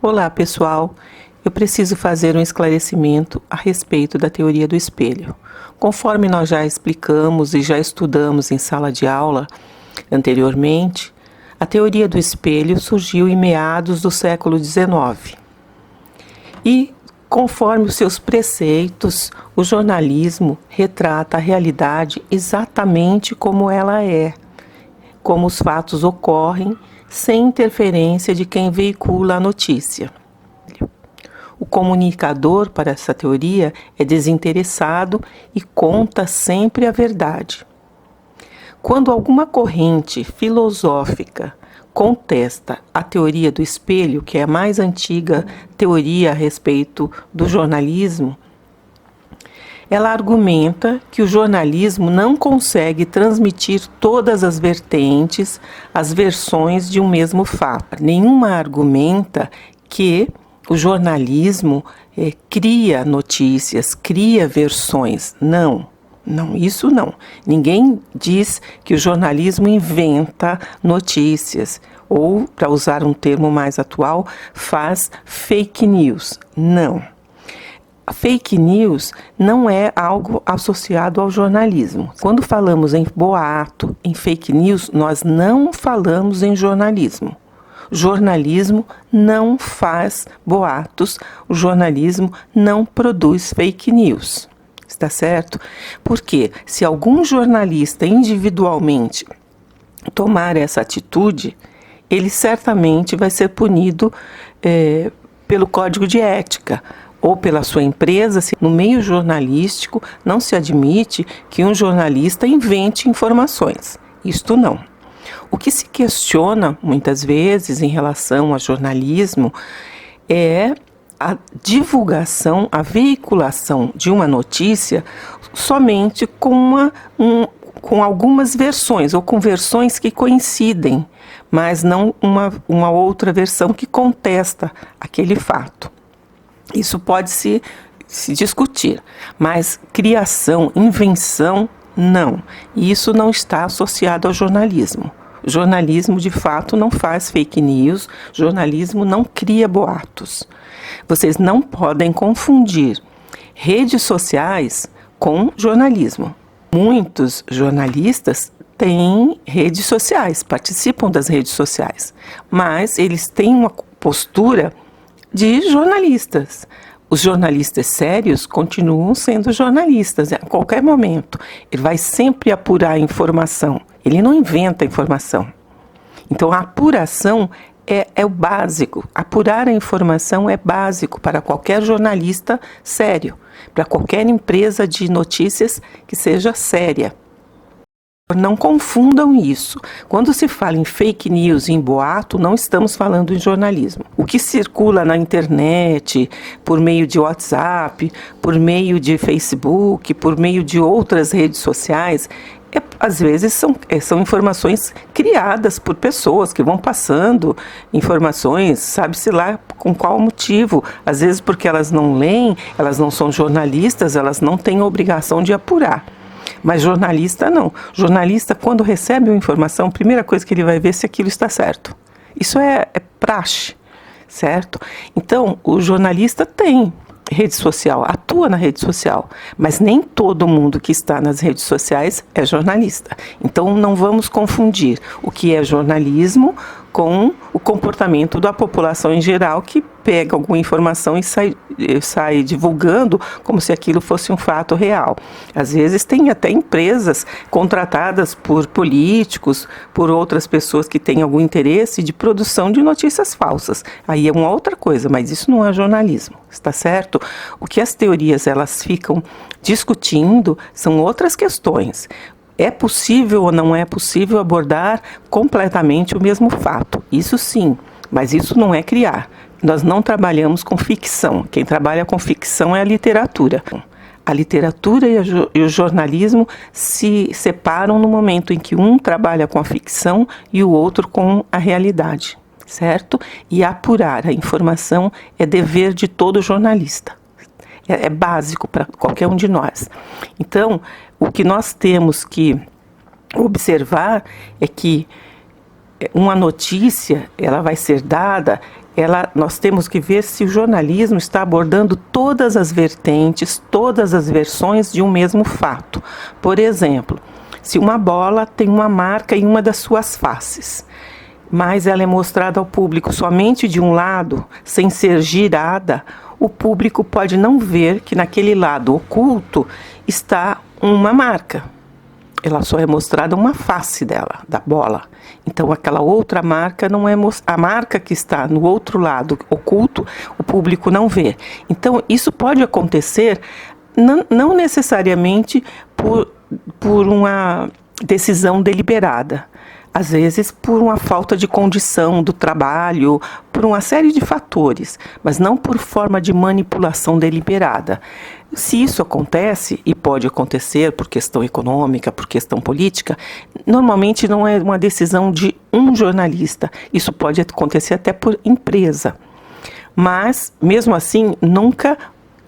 Olá, pessoal. Eu preciso fazer um esclarecimento a respeito da teoria do espelho. Conforme nós já explicamos e já estudamos em sala de aula anteriormente, a teoria do espelho surgiu em meados do século XIX. E, conforme os seus preceitos, o jornalismo retrata a realidade exatamente como ela é, como os fatos ocorrem, sem interferência de quem veicula a notícia. O comunicador, para essa teoria, é desinteressado e conta sempre a verdade. Quando alguma corrente filosófica contesta a teoria do espelho, que é a mais antiga teoria a respeito do jornalismo, ela argumenta que o jornalismo não consegue transmitir todas as vertentes, as versões de um mesmo fato. Nenhuma argumenta que o jornalismo cria notícias, cria versões. Não, isso não. Ninguém diz que o jornalismo inventa notícias ou, para usar um termo mais atual, faz fake news. Não. A fake news não é algo associado ao jornalismo. Quando falamos em boato, em fake news, nós não falamos em jornalismo. O jornalismo não faz boatos, o jornalismo não produz fake news. Está certo? Porque se algum jornalista individualmente tomar essa atitude, ele certamente vai ser punido pelo Código de Ética, ou pela sua empresa. Se no meio jornalístico não se admite que um jornalista invente informações. Isto não. O que se questiona muitas vezes em relação ao jornalismo é a divulgação, a veiculação de uma notícia somente com algumas versões, ou com versões que coincidem, mas não uma outra versão que contesta aquele fato. Isso pode se discutir, mas criação, invenção, não. E isso não está associado ao jornalismo. O jornalismo, de fato, não faz fake news, o jornalismo não cria boatos. Vocês não podem confundir redes sociais com jornalismo. Muitos jornalistas têm redes sociais, participam das redes sociais, mas eles têm uma postura de jornalistas. Os jornalistas sérios continuam sendo jornalistas a qualquer momento. Ele vai sempre apurar a informação, ele não inventa a informação. Então a apuração é o básico. Apurar a informação é básico para qualquer jornalista sério, para qualquer empresa de notícias que seja séria. Não confundam isso. Quando se fala em fake news e em boato, não estamos falando em jornalismo. O que circula na internet, por meio de WhatsApp, por meio de Facebook, por meio de outras redes sociais, às vezes são informações criadas por pessoas que vão passando informações, sabe-se lá com qual motivo. Às vezes porque elas não leem, elas não são jornalistas, elas não têm a obrigação de apurar. Mas jornalista não. Jornalista, quando recebe uma informação, a primeira coisa que ele vai ver é se aquilo está certo. Isso é praxe, certo? Então, o jornalista tem rede social, atua na rede social, mas nem todo mundo que está nas redes sociais é jornalista. Então, não vamos confundir o que é jornalismo com o comportamento da população em geral, que pega alguma informação e sai divulgando como se aquilo fosse um fato real. Às vezes tem até empresas contratadas por políticos, por outras pessoas que têm algum interesse de produção de notícias falsas. Aí é uma outra coisa, mas isso não é jornalismo, está certo? O que as teorias elas ficam discutindo são outras questões. É possível ou não é possível abordar completamente o mesmo fato? Isso sim, mas isso não é criar. Nós não trabalhamos com ficção. Quem trabalha com ficção é a literatura. A literatura e o jornalismo se separam no momento em que um trabalha com a ficção e o outro com a realidade, certo? E apurar a informação é dever de todo jornalista. É básico para qualquer um de nós. Então, o que nós temos que observar é que uma notícia, ela vai ser dada, nós temos que ver se o jornalismo está abordando todas as vertentes, todas as versões de um mesmo fato. Por exemplo, se uma bola tem uma marca em uma das suas faces, mas ela é mostrada ao público somente de um lado, sem ser girada, o público pode não ver que naquele lado oculto está uma marca. Ela só é mostrada uma face dela, da bola. Então, aquela outra marca não é a marca que está no outro lado oculto, o público não vê. Então, isso pode acontecer não necessariamente por uma decisão deliberada. Às vezes por uma falta de condição do trabalho, por uma série de fatores, mas não por forma de manipulação deliberada. Se isso acontece, e pode acontecer por questão econômica, por questão política, normalmente não é uma decisão de um jornalista. Isso pode acontecer até por empresa. Mas, mesmo assim, nunca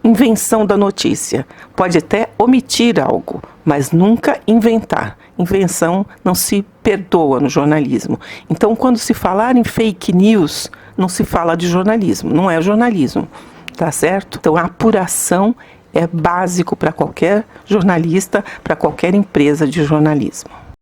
invenção da notícia. Pode até omitir algo, mas nunca inventar. Invenção não se perdoa no jornalismo. Então, quando se falar em fake news, não se fala de jornalismo, não é jornalismo, tá certo? Então, a apuração é básico para qualquer jornalista, para qualquer empresa de jornalismo.